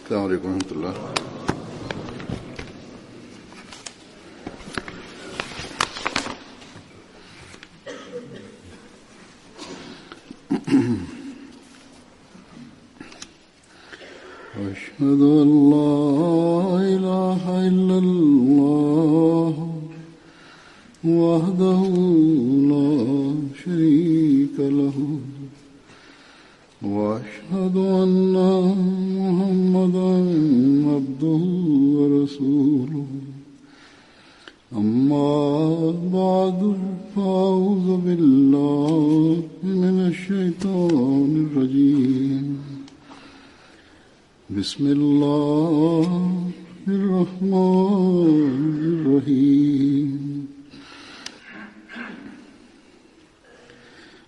السلام عليكم ورحمة الله. أشهد أن لا إله إلا الله وحده لا شريك له وأشهد أن محمدا عبده ورسوله أما بعد فأعوذ بالله من الشيطان الرجيم بسم الله الرحمن الرحيم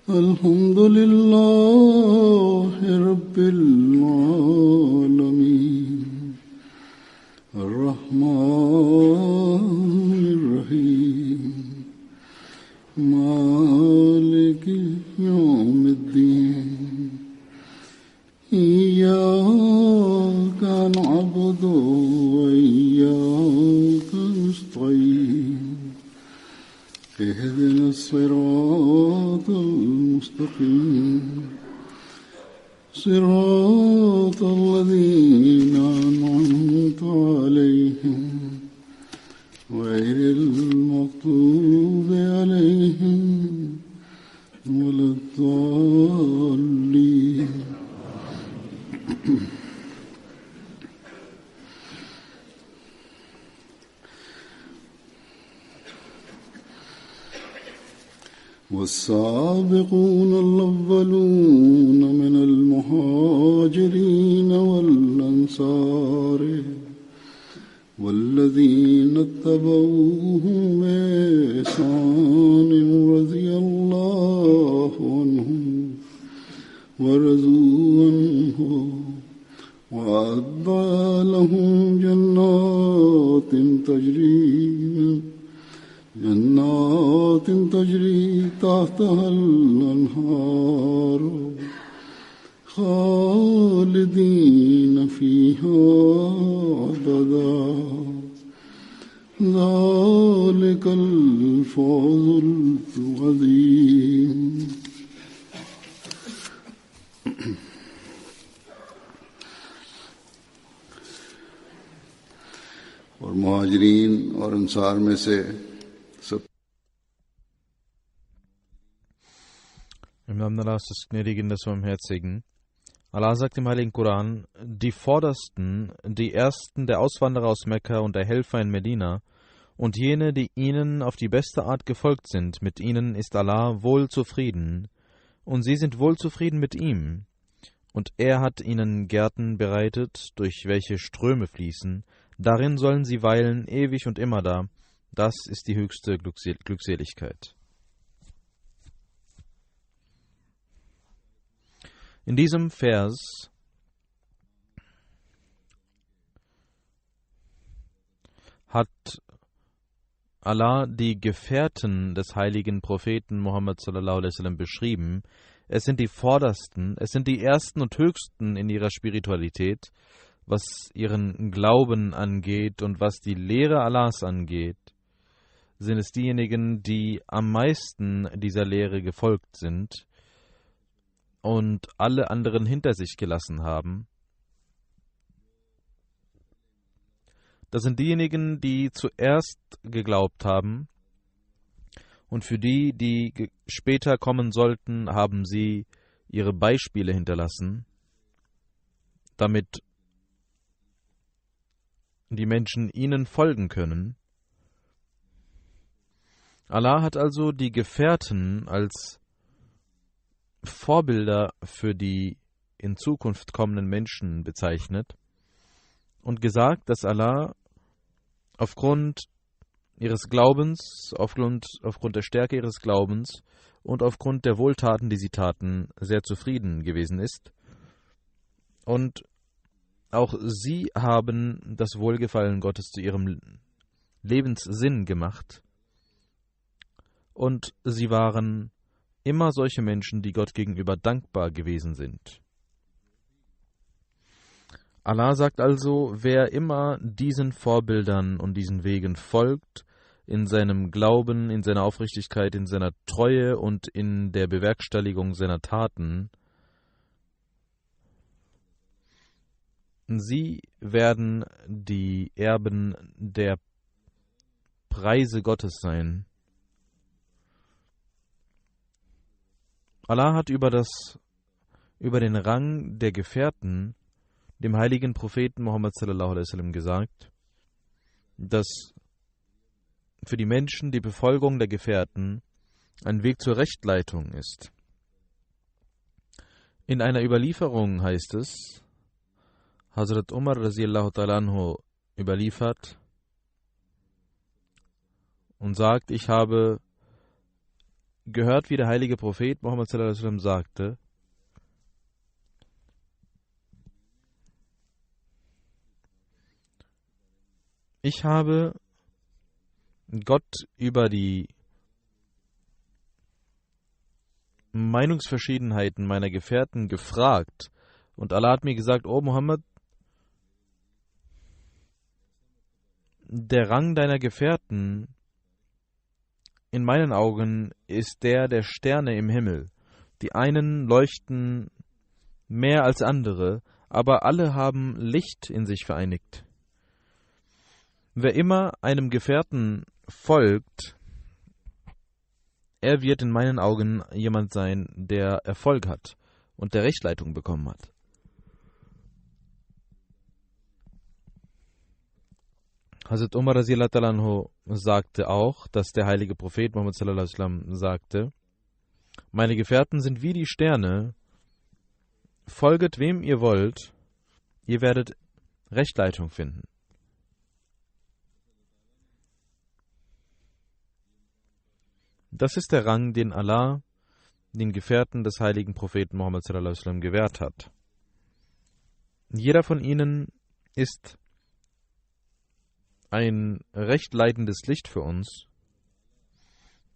الحمد لله رب العالمين الرحمن الرحيم مالك يوم الدين إياك نعبد وإياك نستعين اهدنا الصراط المستقيم صراط الذين أنعمت عليهم غير المغضوب عليهم ولا الضالين. والسابقون الأولون من المهاجرين والأنصار والذين اتبعوهم بإحسان رضي الله عنهم ورضوا عنه وأعد لهم جنات تجري تحتها الأنهار خالدين فيها أبدا ذلك الفوز العظيم. और मुहाजिरीन और अंसार में से सब Im Namen Allahs des Gnädigen, des Barmherzigen. Allah sagt im Heiligen Koran: Die Vordersten, die Ersten der Auswanderer aus Mekka und der Helfer in Medina und jene, die ihnen auf die beste Art gefolgt sind, mit ihnen ist Allah wohl zufrieden und sie sind wohl zufrieden mit ihm. Und er hat ihnen Gärten bereitet, durch welche Ströme fließen, darin sollen sie weilen, ewig und immerdar. Das ist die höchste Glückseligkeit. In diesem Vers hat Allah die Gefährten des heiligen Propheten Muhammad sallallahu alaihi wasallam beschrieben. Es sind die Vordersten, es sind die Ersten und Höchsten in ihrer Spiritualität, was ihren Glauben angeht und was die Lehre Allahs angeht, sind es diejenigen, die am meisten dieser Lehre gefolgt sind und alle anderen hinter sich gelassen haben. Das sind diejenigen, die zuerst geglaubt haben, und für die, die später kommen sollten, haben sie ihre Beispiele hinterlassen, damit die Menschen ihnen folgen können. Allah hat also die Gefährten als Vorbilder für die in Zukunft kommenden Menschen bezeichnet und gesagt, dass Allah aufgrund ihres Glaubens, aufgrund der Stärke ihres Glaubens und aufgrund der Wohltaten, die sie taten, sehr zufrieden gewesen ist. Und auch sie haben das Wohlgefallen Gottes zu ihrem Lebenssinn gemacht. Und sie waren immer solche Menschen, die Gott gegenüber dankbar gewesen sind. Allah sagt also, wer immer diesen Vorbildern und diesen Wegen folgt, in seinem Glauben, in seiner Aufrichtigkeit, in seiner Treue und in der Bewerkstelligung seiner Taten, sie werden die Erben der Preise Gottes sein. Allah hat über den Rang der Gefährten dem heiligen Propheten Muhammad sallallahu alaihi wasallam gesagt, dass für die Menschen die Befolgung der Gefährten ein Weg zur Rechtleitung ist. In einer Überlieferung heißt es, Hazrat Umar radiallahu ta'ala anhu überliefert und sagt, ich habe gehört, wie der heilige Prophet Muhammad sallallahu alaihi wasallam sagte, ich habe Gott über die Meinungsverschiedenheiten meiner Gefährten gefragt und Allah hat mir gesagt, o Muhammad, der Rang deiner Gefährten in meinen Augen ist der Sterne im Himmel. Die einen leuchten mehr als andere, aber alle haben Licht in sich vereinigt. Wer immer einem Gefährten folgt, er wird in meinen Augen jemand sein, der Erfolg hat und der Rechtleitung bekommen hat. Hazrat Umar radiallahu ta'ala anhu sagte auch, dass der heilige Prophet Muhammad sallallahu alaihi wasallam sagte, meine Gefährten sind wie die Sterne, folget wem ihr wollt, ihr werdet Rechtleitung finden. Das ist der Rang, den Allah den Gefährten des heiligen Propheten Muhammad sallallahu alaihi wasallam gewährt hat. Jeder von ihnen ist ein recht leitendes Licht für uns.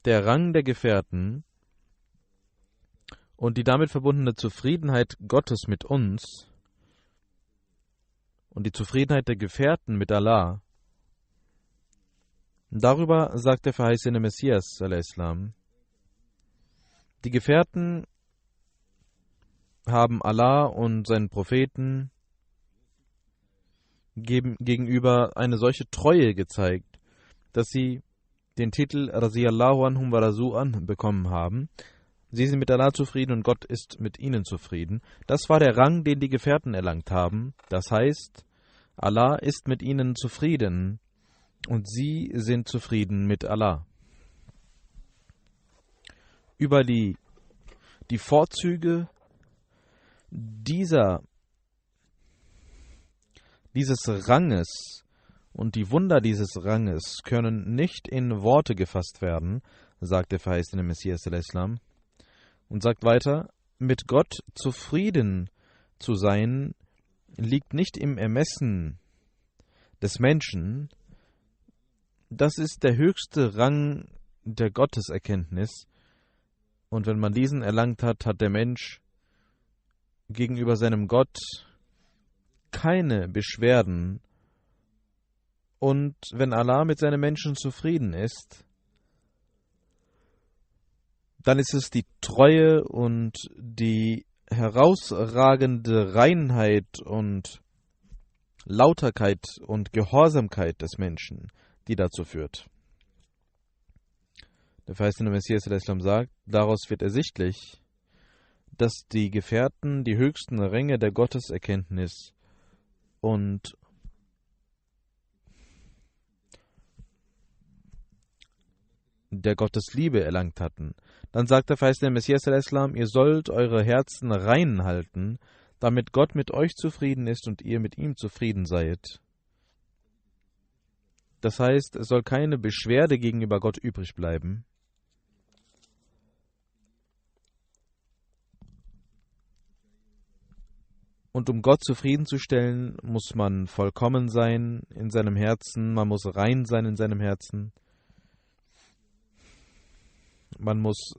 Der Rang der Gefährten und die damit verbundene Zufriedenheit Gottes mit uns und die Zufriedenheit der Gefährten mit Allah, darüber sagt der verheißene Messias, al-Islam, die Gefährten haben Allah und seinen Propheten gegenüber eine solche Treue gezeigt, dass sie den Titel Radiyallahu anhum wa radu an bekommen haben. Sie sind mit Allah zufrieden und Gott ist mit ihnen zufrieden. Das war der Rang, den die Gefährten erlangt haben. Das heißt, Allah ist mit ihnen zufrieden und sie sind zufrieden mit Allah. Über die Vorzüge dieses Ranges und die Wunder dieses Ranges können nicht in Worte gefasst werden, sagt der verheißene Messias al-Islam, und sagt weiter, mit Gott zufrieden zu sein, liegt nicht im Ermessen des Menschen. Das ist der höchste Rang der Gotteserkenntnis. Und wenn man diesen erlangt hat, hat der Mensch gegenüber seinem Gott keine Beschwerden. Und wenn Allah mit seinen Menschen zufrieden ist, dann ist es die Treue und die herausragende Reinheit und Lauterkeit und Gehorsamkeit des Menschen, die dazu führt. Der verheißene Messias al-Islam sagt, daraus wird ersichtlich, dass die Gefährten die höchsten Ränge der Gotteserkenntnis und der Gottesliebe erlangt hatten. Dann sagt der verheißene Messias al-Islam, ihr sollt eure Herzen rein halten, damit Gott mit euch zufrieden ist und ihr mit ihm zufrieden seid. Das heißt, es soll keine Beschwerde gegenüber Gott übrig bleiben. Und um Gott zufriedenzustellen, muss man vollkommen sein in seinem Herzen, man muss rein sein in seinem Herzen. Man muss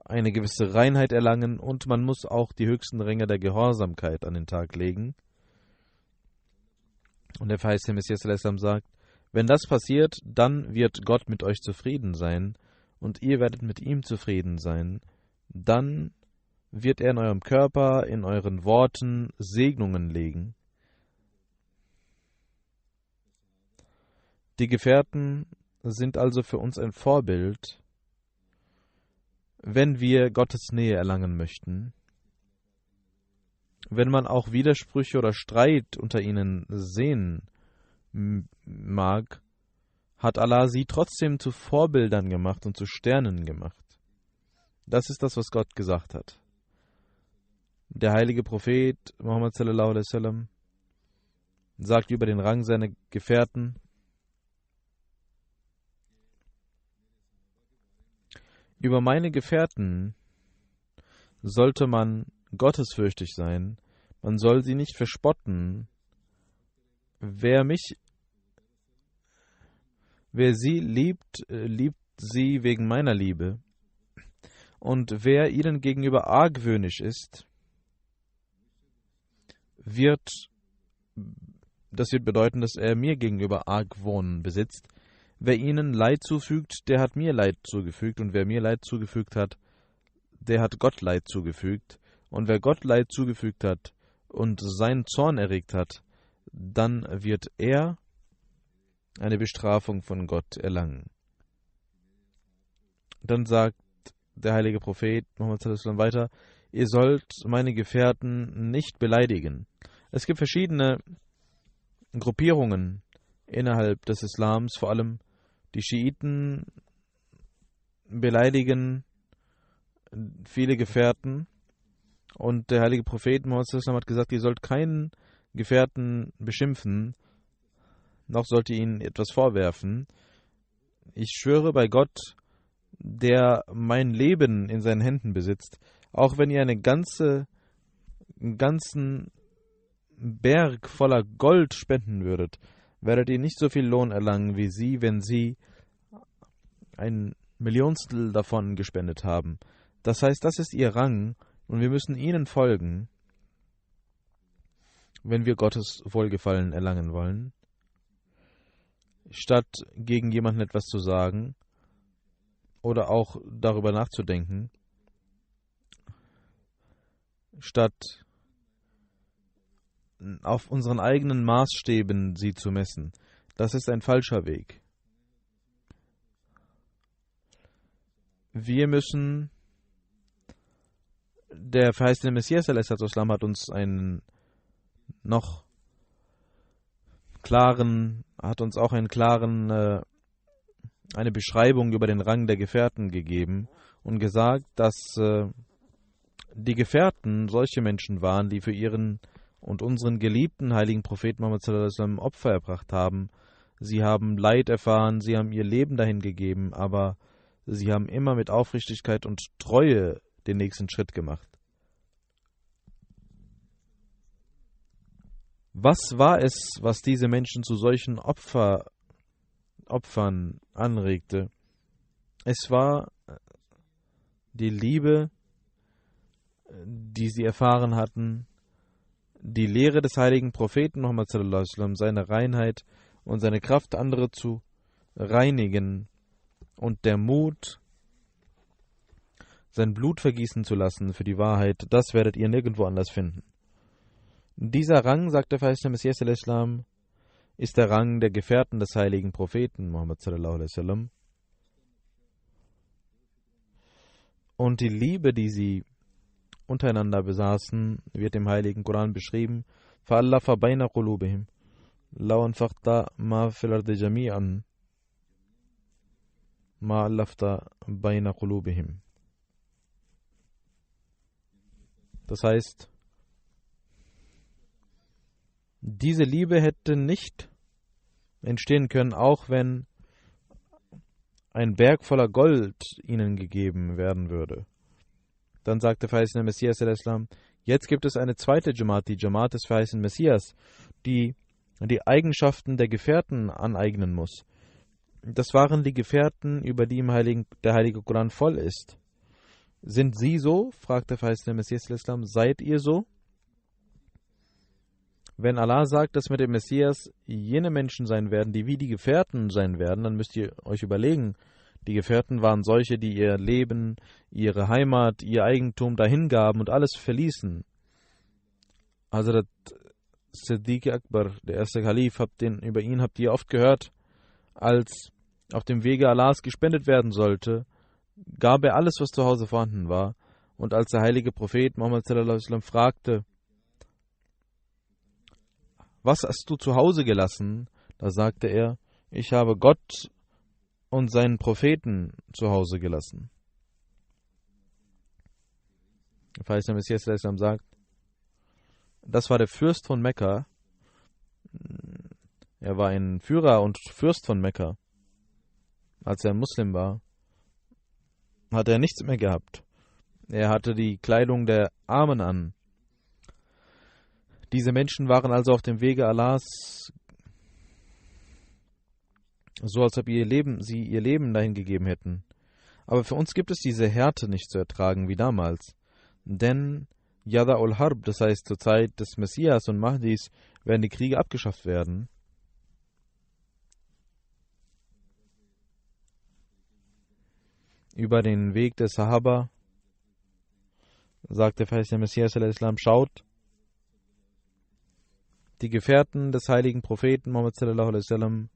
eine gewisse Reinheit erlangen und man muss auch die höchsten Ränge der Gehorsamkeit an den Tag legen. Und der verheißene Messias sagt, wenn das passiert, dann wird Gott mit euch zufrieden sein und ihr werdet mit ihm zufrieden sein. Dann wird er in eurem Körper, in euren Worten Segnungen legen. Die Gefährten sind also für uns ein Vorbild, wenn wir Gottes Nähe erlangen möchten. Wenn man auch Widersprüche oder Streit unter ihnen sehen mag, hat Allah sie trotzdem zu Vorbildern gemacht und zu Sternen gemacht. Das ist das, was Gott gesagt hat. Der heilige Prophet Muhammad sallallahu alaihi wasallam sagt über den Rang seiner Gefährten: Über meine Gefährten sollte man gottesfürchtig sein, man soll sie nicht verspotten. Wer sie liebt, liebt sie wegen meiner Liebe. Und wer ihnen gegenüber argwöhnisch ist, das wird bedeuten, dass er mir gegenüber Argwohn besitzt. Wer ihnen Leid zufügt, der hat mir Leid zugefügt. Und wer mir Leid zugefügt hat, der hat Gott Leid zugefügt. Und wer Gott Leid zugefügt hat und seinen Zorn erregt hat, dann wird er eine Bestrafung von Gott erlangen. Dann sagt der heilige Prophet Muhammad sallallahu alaihi wasallam weiter: Ihr sollt meine Gefährten nicht beleidigen. Es gibt verschiedene Gruppierungen innerhalb des Islams, vor allem die Schiiten beleidigen viele Gefährten. Und der heilige Prophet Muhammad sallallahu alaihi wasallam hat gesagt, ihr sollt keinen Gefährten beschimpfen, noch sollt ihr ihnen etwas vorwerfen. Ich schwöre bei Gott, der mein Leben in seinen Händen besitzt, auch wenn ihr einen ganzen Berg voller Gold spenden würdet, werdet ihr nicht so viel Lohn erlangen wie sie, wenn sie ein Millionstel davon gespendet haben. Das heißt, das ist ihr Rang und wir müssen ihnen folgen, wenn wir Gottes Wohlgefallen erlangen wollen. Statt gegen jemanden etwas zu sagen oder auch darüber nachzudenken, statt auf unseren eigenen Maßstäben sie zu messen. Das ist ein falscher Weg. Wir müssen, der verheißene Messias ﷺ hat uns eine Beschreibung über den Rang der Gefährten gegeben und gesagt, dass die Gefährten solche Menschen waren, die für ihren und unseren geliebten heiligen Propheten Muhammad sallallahu alaihi wasallam Opfer erbracht haben. Sie haben Leid erfahren, sie haben ihr Leben dahin gegeben, aber sie haben immer mit Aufrichtigkeit und Treue den nächsten Schritt gemacht. Was war es, was diese Menschen zu solchen Opfern anregte? Es war die Liebe, die sie erfahren hatten, die Lehre des heiligen Propheten Muhammad sallallahu alaihi wasallam, seine Reinheit und seine Kraft, andere zu reinigen und der Mut, sein Blut vergießen zu lassen für die Wahrheit, das werdet ihr nirgendwo anders finden. Dieser Rang, sagt der verheißene Messias sallallahu alaihi wasallam, ist der Rang der Gefährten des heiligen Propheten Muhammad sallallahu alaihi wasallam. Und die Liebe, die sie untereinander besaßen, wird im heiligen Koran beschrieben: فَأَلَّفَ بَيْنَ قُلُوبِهِمْ لَوْ أَنفَقْتَ مَا فِي الْأَرْضِ جَمِيعًا مَا أَلَّفْتَ بَيْنَ قُلُوبِهِمْ. Das heißt, diese Liebe hätte nicht entstehen können, auch wenn ein Berg voller Gold ihnen gegeben werden würde. Dann sagte der verheißene Messias sallallahu alaihi wasallam: Jetzt gibt es eine zweite Jamaat, die Jamaat des verheißenen Messias, die die Eigenschaften der Gefährten aneignen muss. Das waren die Gefährten, über die der heilige Koran voll ist. Sind sie so? Fragt der verheißene Messias sallallahu alaihi wasallam. Seid ihr so? Wenn Allah sagt, dass mit dem Messias jene Menschen sein werden, die wie die Gefährten sein werden, dann müsst ihr euch überlegen, die Gefährten waren solche, die ihr Leben, ihre Heimat, ihr Eigentum dahingaben und alles verließen. Hazrat Siddiq Akbar, der erste Kalif, über ihn habt ihr oft gehört, als auf dem Wege Allahs gespendet werden sollte, gab er alles, was zu Hause vorhanden war. Und als der heilige Prophet Muhammad sallallahu alaihi wasallam fragte, was hast du zu Hause gelassen? Da sagte er, ich habe Gott und seinen Propheten zu Hause gelassen. Der verheißene Messias sallallahu alaihi wasallam sagt, das war der Fürst von Mekka. Er war ein Führer und Fürst von Mekka. Als er ein Muslim war, hatte er nichts mehr gehabt. Er hatte die Kleidung der Armen an. Diese Menschen waren also auf dem Wege Allahs, so als ob sie ihr Leben dahin gegeben hätten. Aber für uns gibt es diese Härte nicht zu ertragen wie damals. Denn Yada ul-Harb, das heißt zur Zeit des Messias und Mahdis, werden die Kriege abgeschafft werden. Über den Weg des Sahaba sagt der verheißene Messias sallallahu alaihi wasallam, schaut, die Gefährten des heiligen Propheten Muhammad sallallahu alaihi wasallam,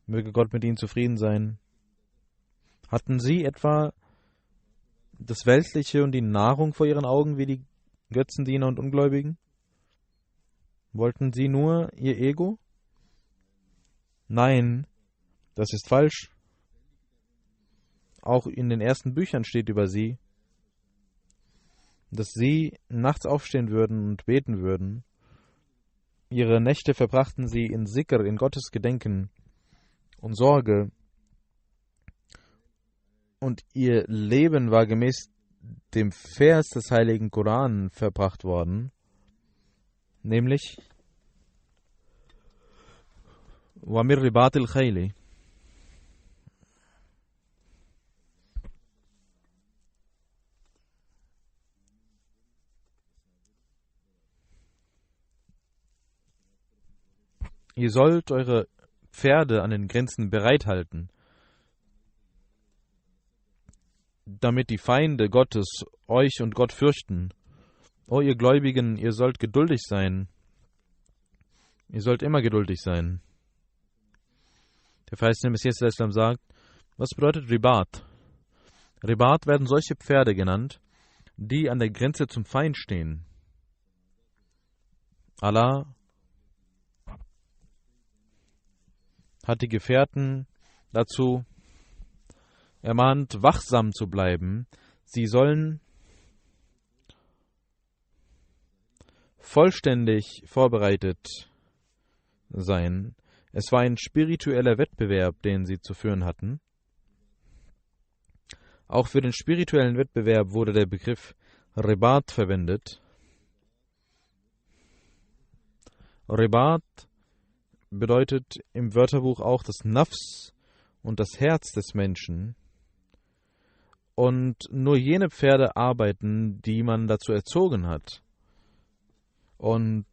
möge Gott mit ihnen zufrieden sein, hatten sie etwa das Weltliche und die Nahrung vor ihren Augen wie die Götzendiener und Ungläubigen? Wollten sie nur ihr Ego? Nein, das ist falsch. Auch in den ersten Büchern steht über sie, dass sie nachts aufstehen würden und beten würden. Ihre Nächte verbrachten sie in Sikr, in Gottes Gedenken und Sorge. Und ihr Leben war gemäß dem Vers des heiligen Koran verbracht worden, nämlich وَمِنْ رِبَاطِ الْخَيْلِ. Ihr sollt eure Pferde an den Grenzen bereithalten, damit die Feinde Gottes euch und Gott fürchten. O ihr Gläubigen, ihr sollt geduldig sein. Ihr sollt immer geduldig sein. Der verheißene Messias sallallahu alaihi wasallam sagt, was bedeutet Ribat? Ribat werden solche Pferde genannt, die an der Grenze zum Feind stehen. Allah hat die Gefährten dazu ermahnt, wachsam zu bleiben. Sie sollen vollständig vorbereitet sein. Es war ein spiritueller Wettbewerb, den sie zu führen hatten. Auch für den spirituellen Wettbewerb wurde der Begriff Ribat verwendet. Ribat bedeutet im Wörterbuch auch das Nafs und das Herz des Menschen. Und nur jene Pferde arbeiten, die man dazu erzogen hat. Und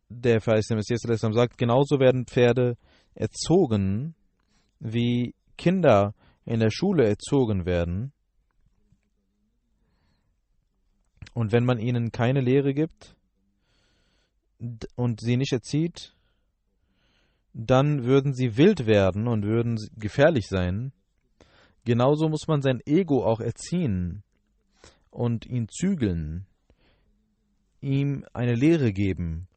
der verheißene Messias sagt, genauso werden Pferde erzogen, wie Kinder in der Schule erzogen werden. Und wenn man ihnen keine Lehre gibt und sie nicht erzieht, dann würden sie wild werden und würden gefährlich sein. Genauso muss man sein Ego auch erziehen und ihn zügeln, ihm eine Lehre geben.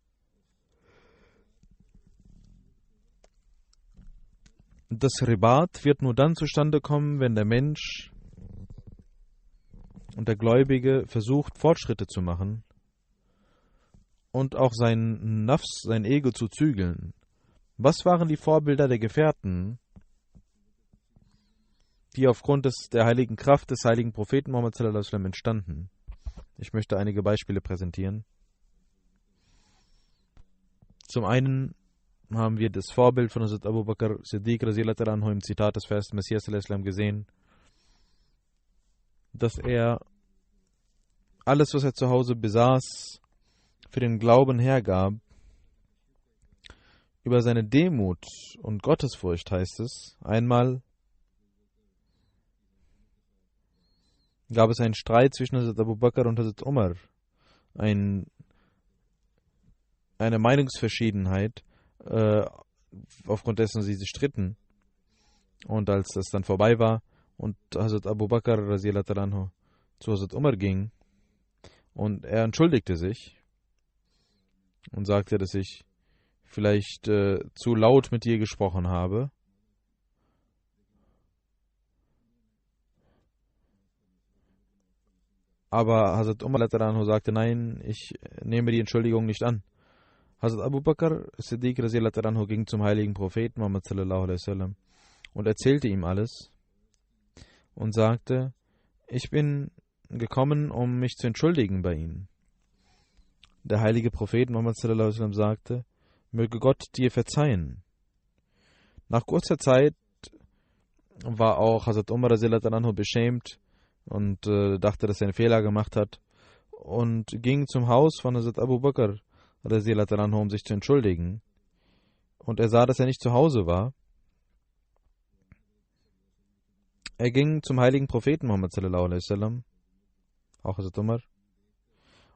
Das Ribat wird nur dann zustande kommen, wenn der Mensch und der Gläubige versucht, Fortschritte zu machen und auch sein Nafs, sein Ego zu zügeln. Was waren die Vorbilder der Gefährten, die aufgrund der heiligen Kraft des heiligen Propheten Muhammad sallallahu alaihi wasallam entstanden? Ich möchte einige Beispiele präsentieren. Zum einen haben wir das Vorbild von Hazrat Abu Bakr Siddiq radhiyallahu anhu im Zitat des Vers Messias sallallahu alaihi wasallam gesehen, dass er alles, was er zu Hause besaß, für den Glauben hergab, über seine Demut und Gottesfurcht heißt es, einmal gab es einen Streit zwischen Hazrat Abu Bakr und Hazrat Umar, eine Meinungsverschiedenheit, aufgrund dessen sie sich stritten. Und als das dann vorbei war und Hazrat Abu Bakr radhiyallahu anhu zu Hazrat Umar ging und er entschuldigte sich und sagte, dass ich vielleicht zu laut mit dir gesprochen habe. Aber Hazrat Umar radhiyallahu anhu sagte, nein, ich nehme die Entschuldigung nicht an. Hazrat Abu Bakr Siddiq radhiyallahu anhu ging zum heiligen Propheten Muhammad sallallahu alaihi wasallam und erzählte ihm alles und sagte, ich bin gekommen, um mich zu entschuldigen bei Ihnen. Der heilige Prophet Muhammad sallallahu alaihi wasallam sagte, möge Gott dir verzeihen. Nach kurzer Zeit war auch Hazrat Umar radhiyallahu anhu beschämt und dachte, dass er einen Fehler gemacht hat und ging zum Haus von Hazrat Abu Bakr radhiyallahu anhu, um sich zu entschuldigen. Und er sah, dass er nicht zu Hause war. Er ging zum heiligen Propheten Muhammad sallallahu alaihi wasallam, auch Hazrat Umar,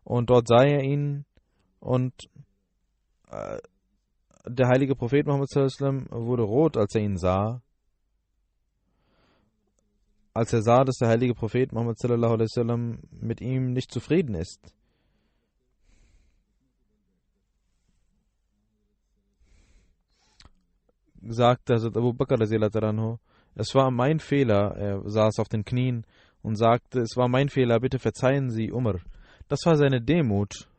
und dort sah er ihn und der heilige Prophet Muhammad sallallahu alaihi wasallam wurde rot, als er ihn sah. Als er sah, dass der heilige Prophet Muhammad sallallahu alaihi wasallam mit ihm nicht zufrieden ist. Sagte Hazrat Abu Bakr radhiyallahu anhu, es war mein Fehler. Er saß auf den Knien und sagte, es war mein Fehler, bitte verzeihen Sie Umar. Das war seine Demut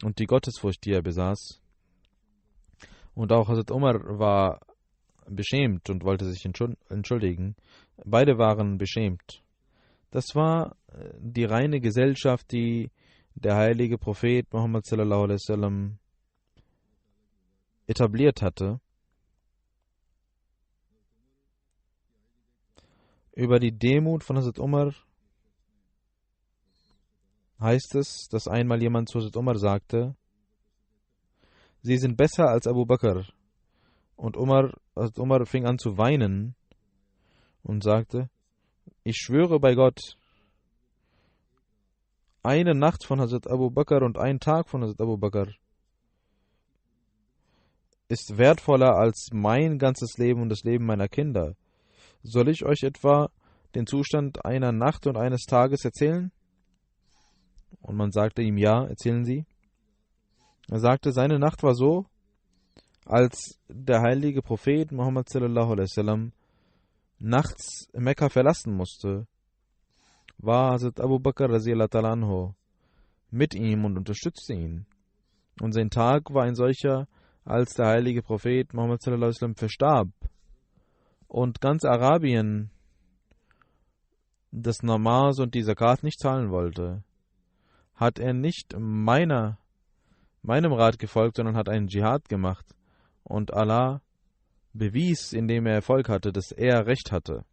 und die Gottesfurcht, die er besaß. Und auch Hazrat Umar war beschämt und wollte sich entschuldigen. Beide waren beschämt. Das war die reine Gesellschaft, die der heilige Prophet Muhammad sallallahu alaihi wasallam etabliert hatte. Über die Demut von Hazrat Umar heißt es, dass einmal jemand zu Hazrat Umar sagte, Sie sind besser als Abu Bakr. Und Hazrat Umar fing an zu weinen und sagte, ich schwöre bei Gott, eine Nacht von Hazrat Abu Bakr und ein Tag von Hazrat Abu Bakr ist wertvoller als mein ganzes Leben und das Leben meiner Kinder. Soll ich euch etwa den Zustand einer Nacht und eines Tages erzählen? Und man sagte ihm, ja, erzählen Sie. Er sagte, seine Nacht war so, als der heilige Prophet Muhammad sallallahu alaihi wasallam nachts Mekka verlassen musste, war Hazrat Abu Bakr radhiyallahu anhu mit ihm und unterstützte ihn. Und sein Tag war ein solcher, als der heilige Prophet Muhammad sallallahu alaihi wasallam verstarb und ganz Arabien das Namaz und die Zakat nicht zahlen wollte, hat er nicht meinem Rat gefolgt, sondern hat einen Dschihad gemacht. Und Allah bewies, indem er Erfolg hatte, dass er Recht hatte.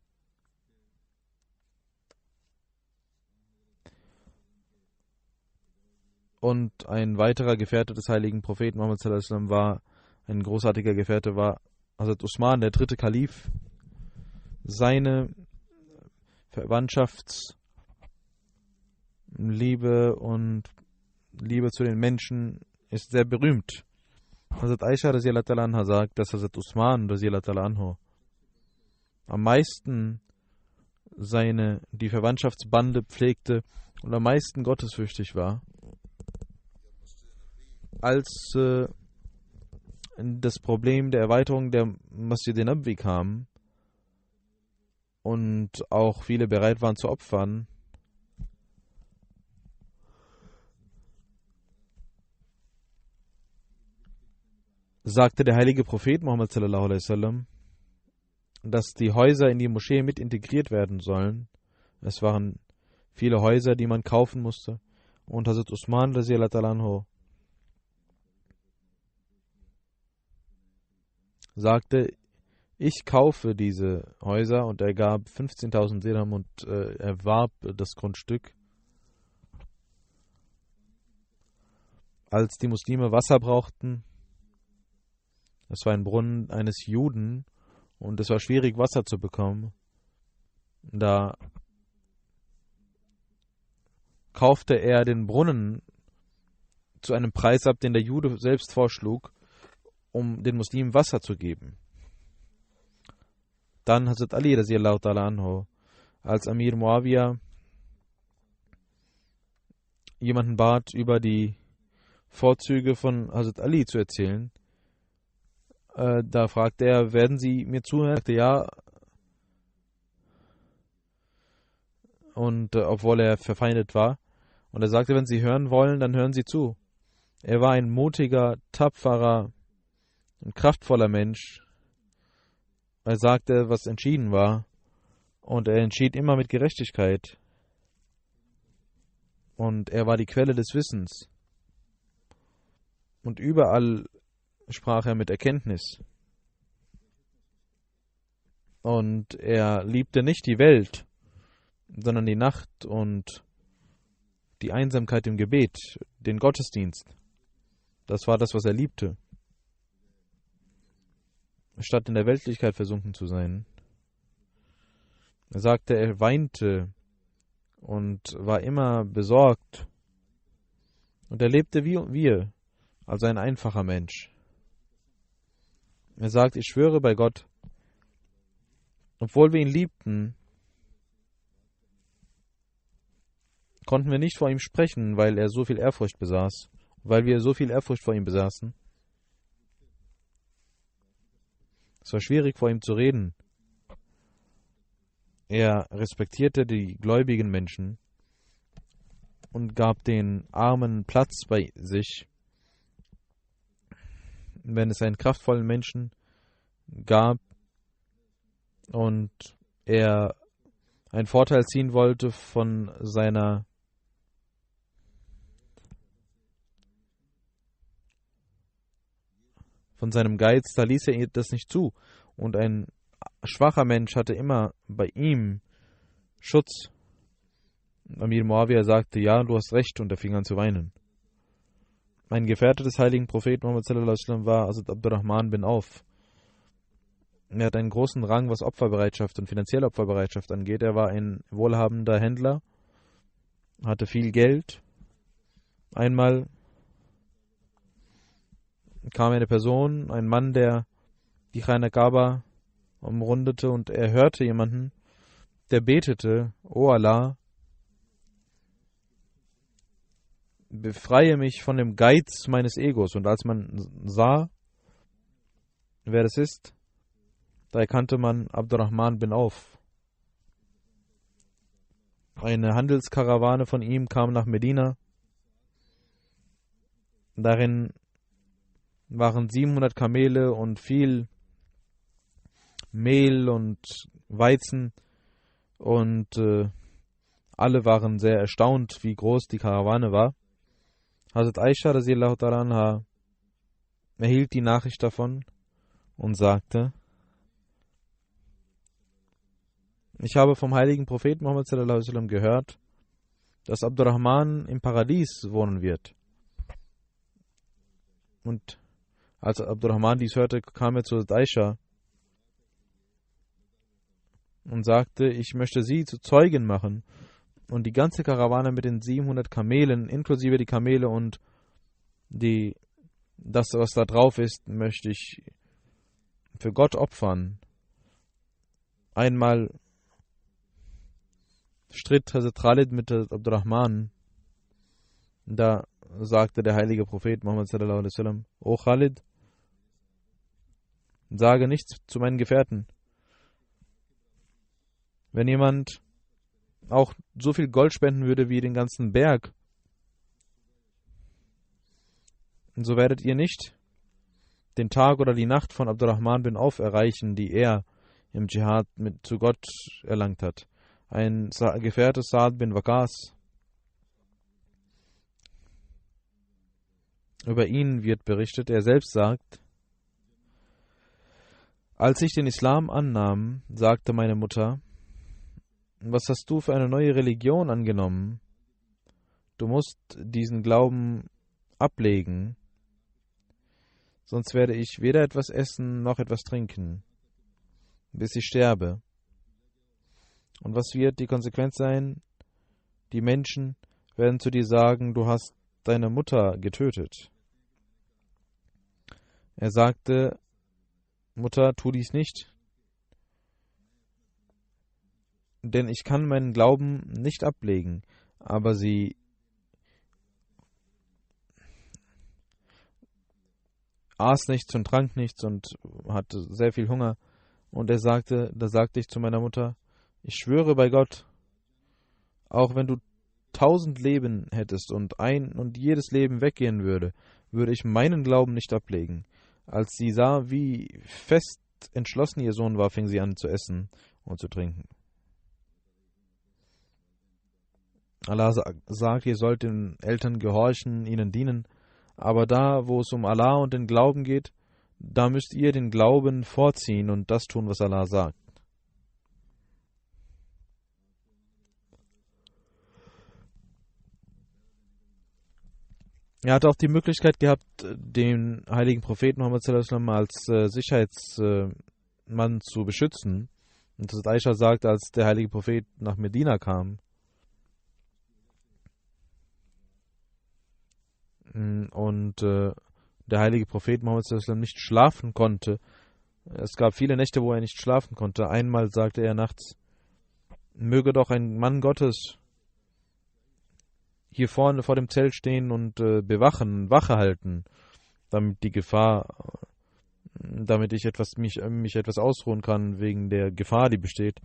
Und ein weiterer Gefährte des heiligen Propheten Muhammad sallallahu alaihi wasallam war, ein großartiger Gefährte war Hazrat Usman, der dritte Kalif. Seine Verwandtschaftsliebe und Liebe zu den Menschen ist sehr berühmt. Hazrat Aisha radhiyallahu anha sagt, dass Hazrat Usman radhiyallahu anhu am meisten die Verwandtschaftsbande pflegte und am meisten gottesfürchtig war. Als das Problem der Erweiterung der Masjid Nabwi kam und auch viele bereit waren zu opfern, sagte der heilige Prophet Muhammad sallallahu alaihi wasallam, dass die Häuser in die Moschee mit integriert werden sollen. Es waren viele Häuser, die man kaufen musste. Und Hazrat Usman radhiyallahu anhu sagte, ich kaufe diese Häuser, und er gab 15.000 Dirham und erwarb das Grundstück. als die Muslime Wasser brauchten, es war ein Brunnen eines Juden und es war schwierig, Wasser zu bekommen, da kaufte er den Brunnen zu einem Preis ab, den der Jude selbst vorschlug, um den Muslimen Wasser zu geben. Dann Hazrat Ali radiallahu ta'ala anhu, als Amir Muawiyah jemanden bat, über die Vorzüge von Hazrat Ali zu erzählen, da fragte er, werden Sie mir zuhören? Er sagte ja. Und obwohl er verfeindet war. Und er sagte, wenn Sie hören wollen, dann hören Sie zu. Er war ein mutiger, tapferer und kraftvoller Mensch. Er sagte, was entschieden war. Und er entschied immer mit Gerechtigkeit. Und er war die Quelle des Wissens. Und überall sprach er mit Erkenntnis. Und er liebte nicht die Welt, sondern die Nacht und die Einsamkeit im Gebet, den Gottesdienst. Das war das, was er liebte. Statt in der Weltlichkeit versunken zu sein. Er sagte, er weinte und war immer besorgt. Und er lebte wie wir, also ein einfacher Mensch. Er sagt, ich schwöre bei Gott, obwohl wir ihn liebten, konnten wir nicht vor ihm sprechen, weil er so viel Ehrfurcht besaß, weil wir so viel Ehrfurcht vor ihm besaßen. Es war schwierig, vor ihm zu reden. Er respektierte die gläubigen Menschen und gab den Armen Platz bei sich. Wenn es einen kraftvollen Menschen gab und er einen Vorteil ziehen wollte von seinem Geiz, da ließ er das nicht zu. Und ein schwacher Mensch hatte immer bei ihm Schutz. Amir Muawiyah sagte, ja, du hast recht, und er fing an zu weinen. Ein Gefährte des heiligen Propheten Muhammad sallallahu alaihi wasallam war Hazrat Abdurrahman bin Auf. Er hat einen großen Rang, was Opferbereitschaft und finanzielle Opferbereitschaft angeht. Er war ein wohlhabender Händler, hatte viel Geld. Einmal kam eine Person, ein Mann, der die Khana Kaaba umrundete, und er hörte jemanden, der betete, O Allah, befreie mich von dem Geiz meines Egos. Und als man sah, wer das ist, da erkannte man Abdurrahman bin Auf. Eine Handelskarawane von ihm kam nach Medina. Darin waren 700 Kamele und viel Mehl und Weizen, und alle waren sehr erstaunt, wie groß die Karawane war. Hazrat Aisha radiallahu ta'ala anha erhielt die Nachricht davon und sagte, ich habe vom heiligen Propheten Muhammad sallallahu alaihi wasallam gehört, dass Abdurrahman im Paradies wohnen wird. Und als Abdurrahman dies hörte, kam er zu Hazrat Aisha und sagte, ich möchte sie zu Zeugen machen. Und die ganze Karawane mit den 700 Kamelen, inklusive die Kamele und das, was da drauf ist, möchte ich für Gott opfern. Einmal stritt Hazrat Khalid mit Abdurrahman. Da sagte der heilige Prophet Muhammad sallallahu alaihi wasallam, O Khalid, sage nichts zu meinen Gefährten. Wenn jemand auch so viel Gold spenden würde wie den ganzen Berg, so werdet ihr nicht den Tag oder die Nacht von Abdurrahman bin Auf erreichen, die er im Dschihad zu Gott erlangt hat. Ein Gefährte Sa'd bin Waqas, über ihn wird berichtet, er selbst sagt, als ich den Islam annahm, sagte meine Mutter, was hast du für eine neue Religion angenommen? Du musst diesen Glauben ablegen, sonst werde ich weder etwas essen noch etwas trinken, bis ich sterbe. Und was wird die Konsequenz sein? Die Menschen werden zu dir sagen, du hast deine Mutter getötet. Er sagte, Mutter, tu dies nicht, denn ich kann meinen Glauben nicht ablegen. Aber sie aß nichts und trank nichts und hatte sehr viel Hunger. Und da sagte ich zu meiner Mutter, ich schwöre bei Gott, auch wenn du 1000 Leben hättest und jedes Leben weggehen würde, würde ich meinen Glauben nicht ablegen. Als sie sah, wie fest entschlossen ihr Sohn war, fing sie an zu essen und zu trinken. Allah sagt, ihr sollt den Eltern gehorchen, ihnen dienen, aber da, wo es um Allah und den Glauben geht, da müsst ihr den Glauben vorziehen und das tun, was Allah sagt. Er hatte auch die Möglichkeit gehabt, den heiligen Propheten Muhammad sallallahu alaihi wasallam als Sicherheitsmann zu beschützen. Und das Aisha sagt, als der heilige Prophet nach Medina kam und der heilige Prophet Muhammad sallallahu alaihi wasallam nicht schlafen konnte. Es gab viele Nächte, wo er nicht schlafen konnte. Einmal sagte er nachts, möge doch ein Mann Gottes hier vorne vor dem Zelt stehen und bewachen, Wache halten, damit ich mich etwas ausruhen kann wegen der Gefahr, die besteht.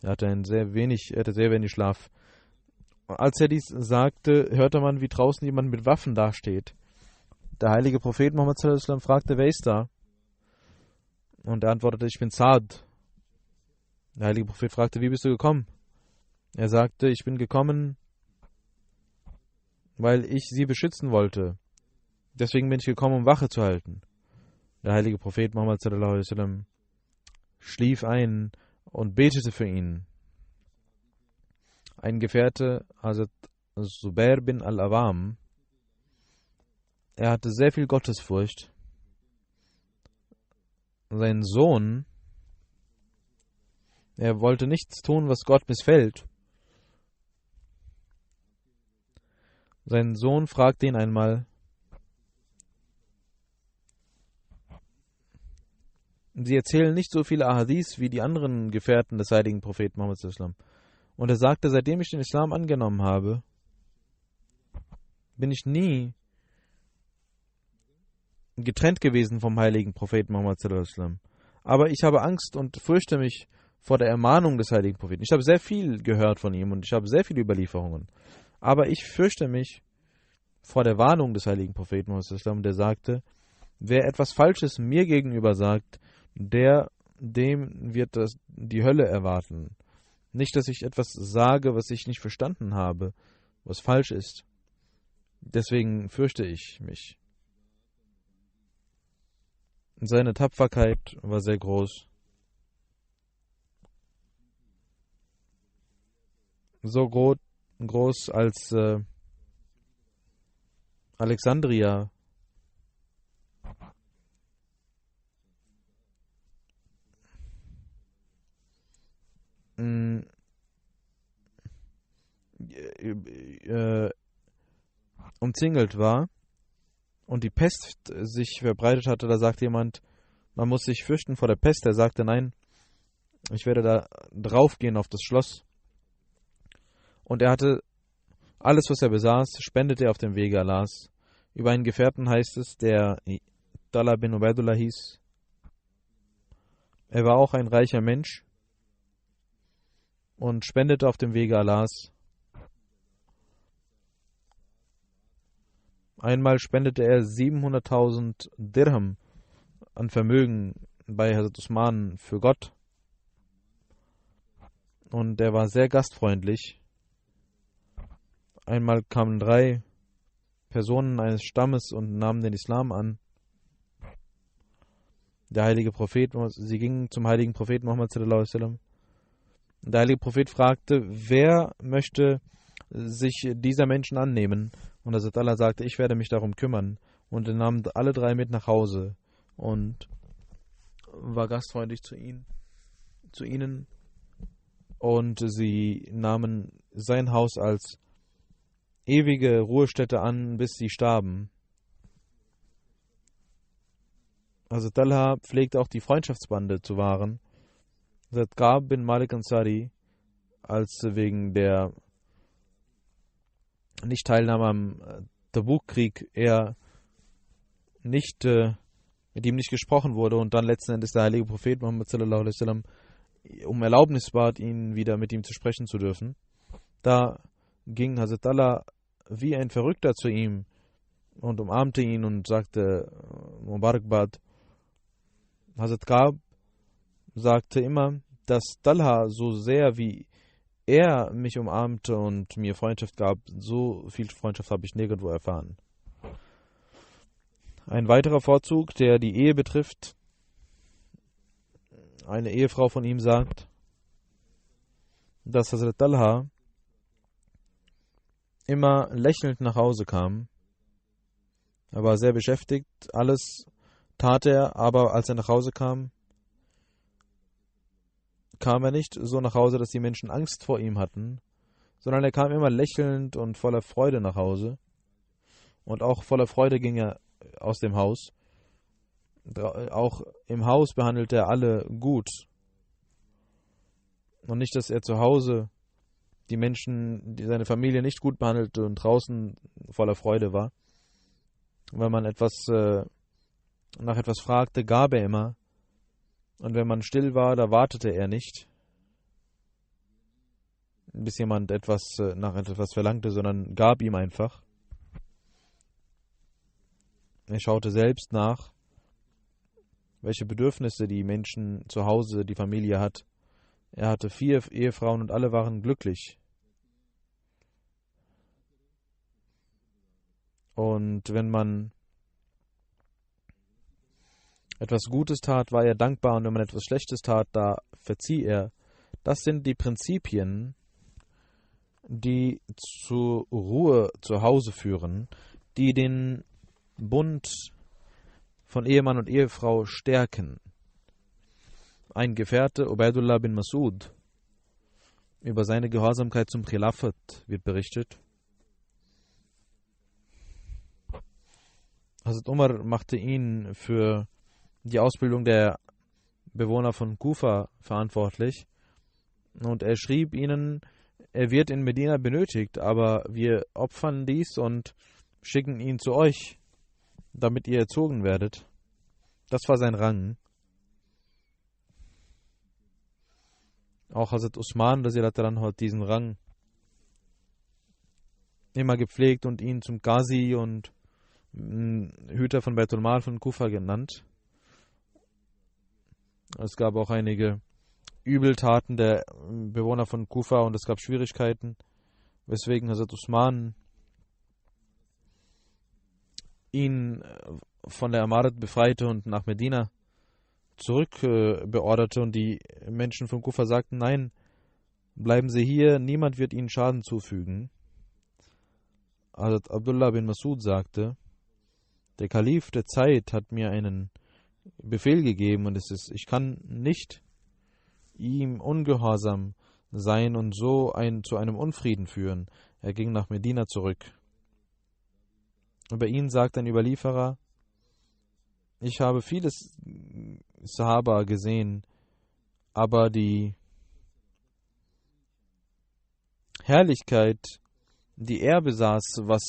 Er hatte sehr wenig Schlaf. Als er dies sagte, hörte man, wie draußen jemand mit Waffen dasteht. Der heilige Prophet Muhammad sallallahu alaihi wasallam fragte, wer ist da? Und er antwortete, ich bin Saad. Der heilige Prophet fragte, wie bist du gekommen? Er sagte, ich bin gekommen, weil ich sie beschützen wollte. Deswegen bin ich gekommen, um Wache zu halten. Der heilige Prophet Muhammad sallallahu alaihi wasallam schlief ein und betete für ihn. Ein Gefährte, Hazrat Zubair bin al-Awam, er hatte sehr viel Gottesfurcht. Sein Sohn, er wollte nichts tun, was Gott missfällt. Sein Sohn fragte ihn einmal, sie erzählen nicht so viele Ahadith wie die anderen Gefährten des heiligen Propheten Muhammad sallallahu alaihi wasallam. Und er sagte, seitdem ich den Islam angenommen habe, bin ich nie getrennt gewesen vom heiligen Propheten Muhammad sallallahu alaihi wasallam. Aber ich habe Angst und fürchte mich vor der Ermahnung des heiligen Propheten. Ich habe sehr viel gehört von ihm und ich habe sehr viele Überlieferungen. Aber ich fürchte mich vor der Warnung des heiligen Propheten Muhammad sallallahu alaihi wasallam, der sagte, wer etwas Falsches mir gegenüber sagt, dem wird die Hölle erwarten. Nicht, dass ich etwas sage, was ich nicht verstanden habe, was falsch ist. Deswegen fürchte ich mich. Seine Tapferkeit war sehr groß. So groß als Alexandria umzingelt war und die Pest sich verbreitet hatte, da sagte jemand, man muss sich fürchten vor der Pest. Er sagte, nein, ich werde da draufgehen auf das Schloss. Und er hatte alles, was er besaß, spendete er auf dem Wege Allahs. Über einen Gefährten heißt es, der Talha bin Ubaidullah hieß. Er war auch ein reicher Mensch und spendete auf dem Wege Allahs. Einmal spendete er 700.000 Dirham an Vermögen bei Hazrat Usman für Gott. Und er war sehr gastfreundlich. Einmal kamen 3 Personen eines Stammes und nahmen den Islam an. Sie gingen zum heiligen Propheten Muhammad sallallahu alaihi wasallam. Der heilige Prophet fragte, wer möchte sich dieser Menschen annehmen? Und Hazrat Allah sagte, ich werde mich darum kümmern. Und er nahm alle drei mit nach Hause und war gastfreundlich zu ihnen. Und sie nahmen sein Haus als ewige Ruhestätte an, bis sie starben. Hazrat Talha pflegt auch die Freundschaftsbande zu wahren. Hazrat Ka'b bin Malik Ansari, als wegen der Nicht-Teilnahme am Tabuk-Krieg mit ihm nicht gesprochen wurde und dann letzten Endes der heilige Prophet Muhammad sallallahu alaihi wasallam um Erlaubnis bat, ihn wieder mit ihm zu sprechen zu dürfen. Da ging Hazrat Allah wie ein Verrückter zu ihm und umarmte ihn und sagte Mubarakbad. Hazrat Ka'b sagte immer, dass Talha so sehr wie er mich umarmte und mir Freundschaft gab, so viel Freundschaft habe ich nirgendwo erfahren. Ein weiterer Vorzug, der die Ehe betrifft, eine Ehefrau von ihm sagt, dass Hazrat Talha immer lächelnd nach Hause kam. Er war sehr beschäftigt, alles tat er, aber als er nach Hause kam, kam er nicht so nach Hause, dass die Menschen Angst vor ihm hatten, sondern er kam immer lächelnd und voller Freude nach Hause. Und auch voller Freude ging er aus dem Haus. Auch im Haus behandelte er alle gut. Und nicht, dass er zu Hause die Menschen, seine Familie nicht gut behandelte und draußen voller Freude war. Wenn man nach etwas fragte, gab er immer. Und wenn man still war, da wartete er nicht, bis jemand nach etwas verlangte, sondern gab ihm einfach. Er schaute selbst nach, welche Bedürfnisse die Menschen zu Hause, die Familie hat. Er hatte 4 Ehefrauen und alle waren glücklich. Und wenn man etwas Gutes tat, war er dankbar, und wenn man etwas Schlechtes tat, da verzieh er. Das sind die Prinzipien, die zur Ruhe zu Hause führen, die den Bund von Ehemann und Ehefrau stärken. Ein Gefährte, Ubaidullah bin Mas'ud, über seine Gehorsamkeit zum Khilafat wird berichtet. Hazrat Umar machte ihn für die Ausbildung der Bewohner von Kufa verantwortlich, und er schrieb ihnen, er wird in Medina benötigt, aber wir opfern dies und schicken ihn zu euch, damit ihr erzogen werdet. Das war sein Rang. Auch Hazrat Usman hat diesen Rang immer gepflegt und ihn zum Qazi und Hüter von Baitul Mal von Kufa genannt. Es gab auch einige Übeltaten der Bewohner von Kufa und es gab Schwierigkeiten, weswegen Hazrat Usman ihn von der Amarat befreite und nach Medina zurück beorderte, und die Menschen von Kufa sagten, nein, bleiben Sie hier, niemand wird Ihnen Schaden zufügen. Hazrat Abdullah bin Mas'ud sagte, der Kalif der Zeit hat mir einen Befehl gegeben, und ich kann nicht ihm ungehorsam sein und so zu einem Unfrieden führen. Er ging nach Medina zurück. Über ihn sagt ein Überlieferer, ich habe viele Sahaba gesehen, aber die Herrlichkeit, die er besaß, was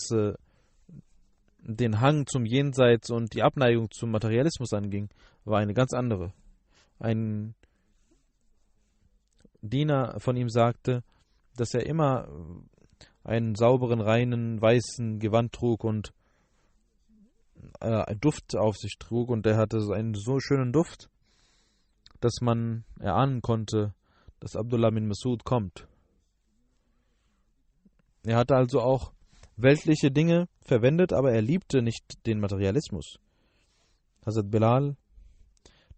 den Hang zum Jenseits und die Abneigung zum Materialismus anging, war eine ganz andere. Ein Diener von ihm sagte, dass er immer einen sauberen, reinen, weißen Gewand trug und Duft auf sich trug, und er hatte einen so schönen Duft, dass man erahnen konnte, dass Abdullah bin Mas'ud kommt. Er hatte also auch weltliche Dinge verwendet, aber er liebte nicht den Materialismus. Hazrat Bilal,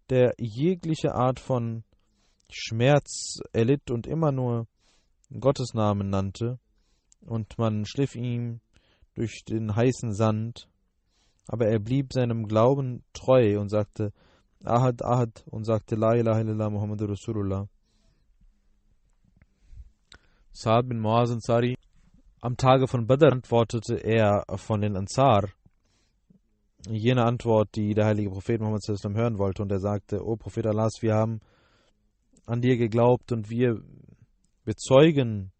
der jegliche Art von Schmerz erlitt und immer nur Gottes Namen nannte, und man schliff ihm durch den heißen Sand, aber er blieb seinem Glauben treu und sagte Ahad, Ahad und sagte La ilaha illallah Muhammadur Rasulullah. Sa'ad bin Muaz Ansari, am Tage von Badr antwortete er von den Ansar, jene Antwort, die der heilige Prophet Muhammad sallallahu alaihi wasallam hören wollte, und er sagte: O Prophet Allahs, wir haben an dir geglaubt und wir bezeugen,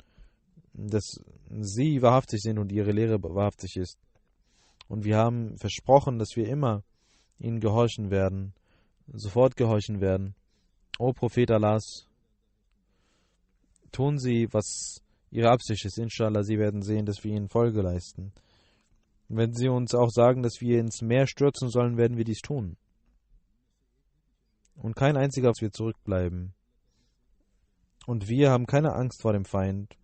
dass sie wahrhaftig sind und ihre Lehre wahrhaftig ist. Und wir haben versprochen, dass wir immer ihnen gehorchen werden, sofort gehorchen werden. O Prophet Allahs, tun Sie, was Ihre Absicht ist. Inshallah, Sie werden sehen, dass wir Ihnen Folge leisten. Wenn Sie uns auch sagen, dass wir ins Meer stürzen sollen, werden wir dies tun. Und kein einziger wird zurückbleiben. Und wir haben keine Angst vor dem Feind.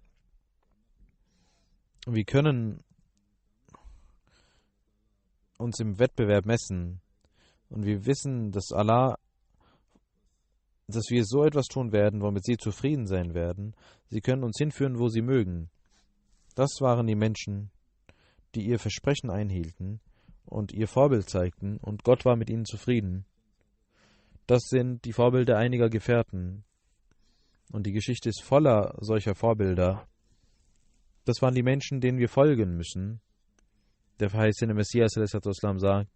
Wir können uns im Wettbewerb messen. Und wir wissen, dass wir so etwas tun werden, womit Sie zufrieden sein werden. Sie können uns hinführen, wo Sie mögen. Das waren die Menschen, die ihr Versprechen einhielten und ihr Vorbild zeigten, und Gott war mit ihnen zufrieden. Das sind die Vorbilder einiger Gefährten. Und die Geschichte ist voller solcher Vorbilder. Das waren die Menschen, denen wir folgen müssen. Der verheißene Messias sagt: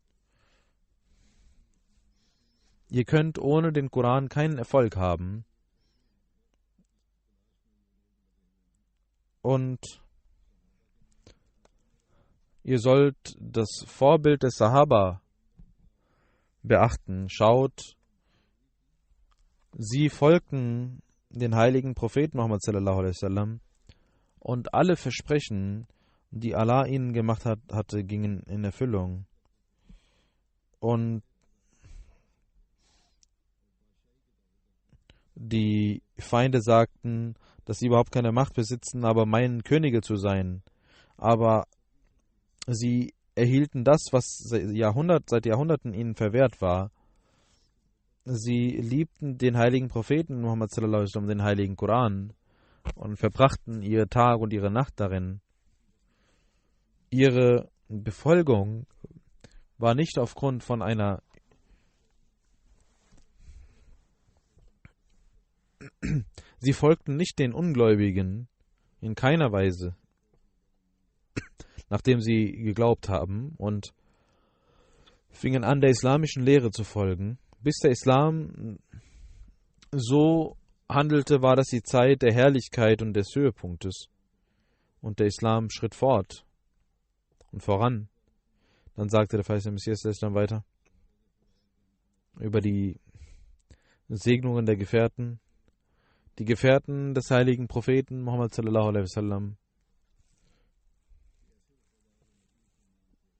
Ihr könnt ohne den Koran keinen Erfolg haben. Und ihr sollt das Vorbild des Sahaba beachten. Schaut, sie folgten den heiligen Propheten Muhammad sallallahu alaihi wasallam, und alle Versprechen, die Allah ihnen gemacht hatte, gingen in Erfüllung. Und die Feinde sagten, dass sie überhaupt keine Macht besitzen, aber meinen, Könige zu sein. Aber sie erhielten das, was seit Jahrhunderten ihnen verwehrt war. Sie liebten den heiligen Propheten Muhammad sallallahu alaihi wasallam, den heiligen Koran, und verbrachten ihre Tag und ihre Nacht darin. Ihre Befolgung war nicht aufgrund von einer Sie folgten nicht den Ungläubigen in keiner Weise, nachdem sie geglaubt haben, und fingen an, der islamischen Lehre zu folgen. Bis der Islam so handelte, war das die Zeit der Herrlichkeit und des Höhepunktes. Und der Islam schritt fort und voran. Dann sagte der verheißene Messias dann weiter über die Segnungen der Gefährten. Die Gefährten des heiligen Propheten Muhammad sallallahu alaihi wasallam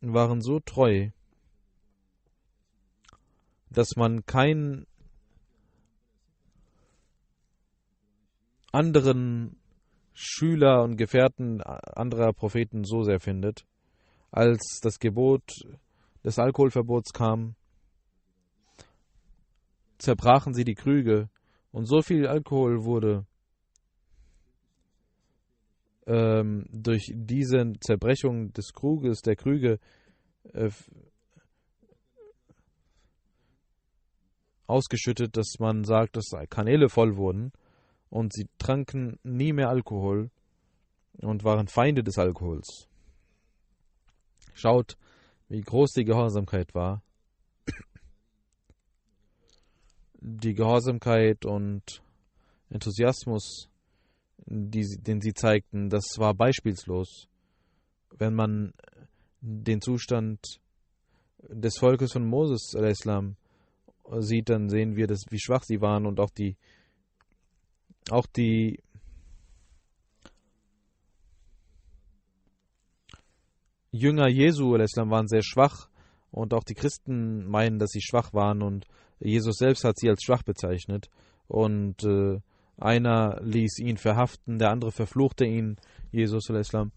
waren so treu, dass man keinen anderen Schüler und Gefährten anderer Propheten so sehr findet. Als das Gebot des Alkoholverbots kam, zerbrachen sie die Krüge, und so viel Alkohol wurde durch diese Zerbrechung der Krüge ausgeschüttet, dass man sagt, dass Kanäle voll wurden, und sie tranken nie mehr Alkohol und waren Feinde des Alkohols. Schaut, wie groß die Gehorsamkeit war. Die Gehorsamkeit und Enthusiasmus, den sie zeigten, das war beispielslos. Wenn man den Zustand des Volkes von Moses al-Islam sieht, dann sehen wir, wie schwach sie waren, und auch die Jünger Jesu al-Islam waren sehr schwach, und auch die Christen meinen, dass sie schwach waren, und Jesus selbst hat sie als schwach bezeichnet, und einer ließ ihn verhaften, der andere verfluchte ihn, Jesus al-Islam.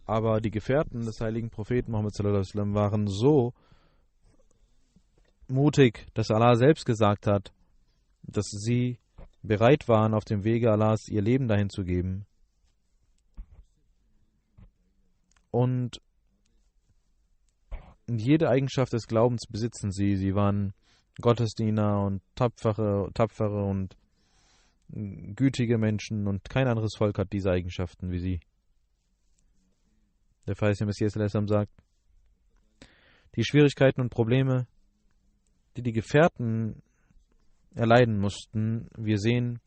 Aber die Gefährten des heiligen Propheten Muhammad sallallahu alaihi wasallam waren so mutig, dass Allah selbst gesagt hat, dass sie bereit waren, auf dem Wege Allahs ihr Leben dahin zu geben. Und jede Eigenschaft des Glaubens besitzen sie. Sie waren Gottesdiener und tapfere und gütige Menschen, und kein anderes Volk hat diese Eigenschaften wie sie. Der verheißene Messias sagt, die Schwierigkeiten und Probleme, die die Gefährten erleiden mussten, wir sehen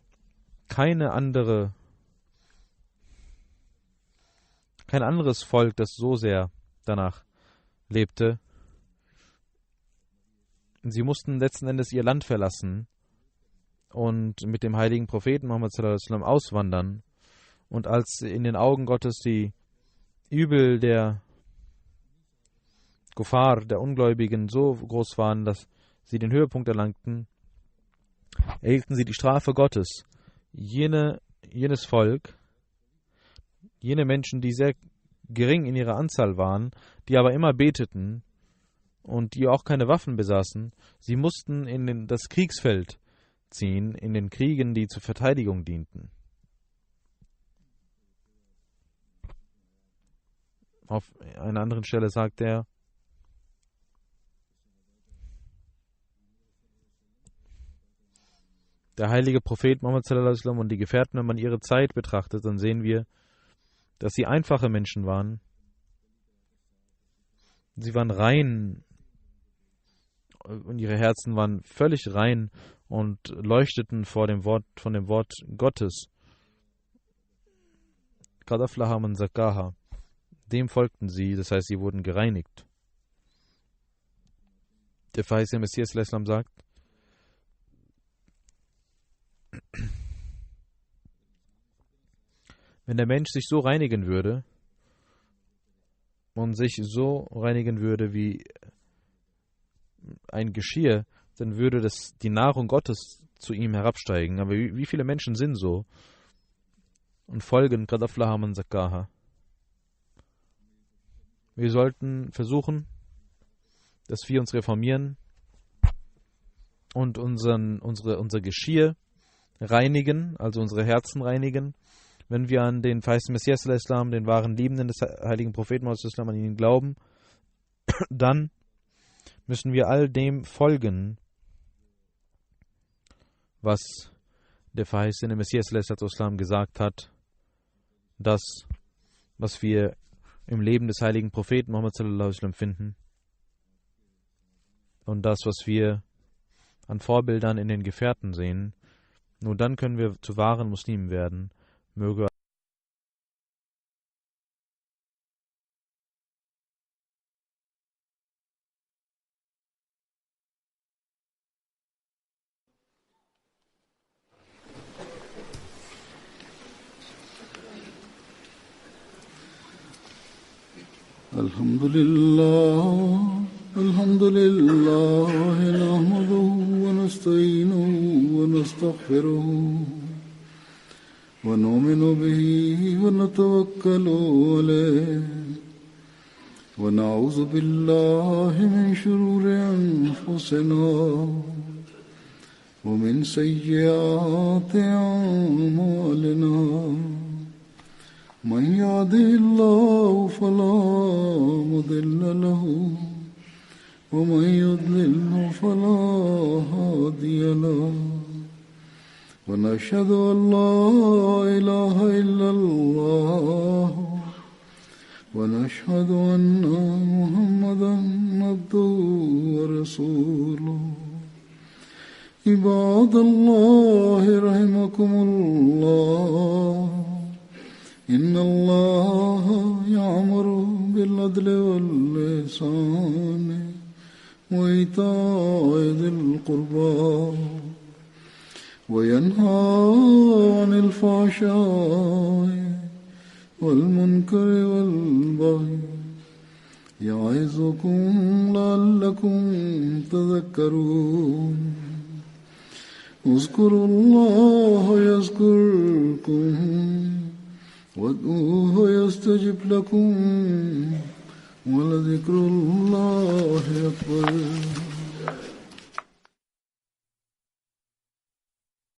kein anderes Volk, das so sehr danach lebte. Sie mussten letzten Endes ihr Land verlassen und mit dem heiligen Propheten Muhammad sallallahu alaihi wasallam auswandern. Und als in den Augen Gottes die Übel der Kuffar, der Ungläubigen, so groß waren, dass sie den Höhepunkt erlangten, erhielten sie die Strafe Gottes. Jenes Volk, jene Menschen, die sehr gering in ihrer Anzahl waren, die aber immer beteten und die auch keine Waffen besaßen, sie mussten in das Kriegsfeld ziehen, in den Kriegen, die zur Verteidigung dienten. Auf einer anderen Stelle sagt er, der heilige Prophet Muhammad sallallahu alaihi wasallam und die Gefährten, wenn man ihre Zeit betrachtet, dann sehen wir, dass sie einfache Menschen waren. Sie waren rein und ihre Herzen waren völlig rein und leuchteten von dem Wort Gottes. Qad aflaha man zakkaha. Dem folgten sie, das heißt, sie wurden gereinigt. Der verheißene Messias sagt, wenn der Mensch sich so reinigen würde und sich so reinigen würde wie ein Geschirr, dann würde die Nahrung Gottes zu ihm herabsteigen. Aber wie viele Menschen sind so und folgen Qad aflaha man zakkaha? Wir sollten versuchen, dass wir uns reformieren und unser Geschirr reinigen, also unsere Herzen reinigen. Wenn wir an den verheißenen Messias, den wahren Liebenden des heiligen Propheten, an ihn glauben, dann müssen wir all dem folgen, was der verheißene Messias gesagt hat, das, was wir im Leben des heiligen Propheten Muhammad sallallahu alaihi wasallam finden und das, was wir an Vorbildern in den Gefährten sehen. Nur dann können wir zu wahren Muslimen werden. Möge الحمد لله نحمده ونستعينه ونستغفره ونؤمن به ونتوكل عليه ونعوذ بالله من شرور أنفسنا ومن سيئات أعمالنا من يهده الله فلا مضل له ومن يضلل فلا هادي له ونشهد أن لا إله إلا الله ونشهد أن محمدا عبده ورسوله عباد الله رحمكم الله إن الله يأمر بالعدل والإحسان وإيتاء ذي القربى وينهى عن الفحشاء والمنكر والبغي يعظكم لعلكم تذكرون اذكروا الله يذكركم وادعوه يستجب لكم ولذكر الله أكبر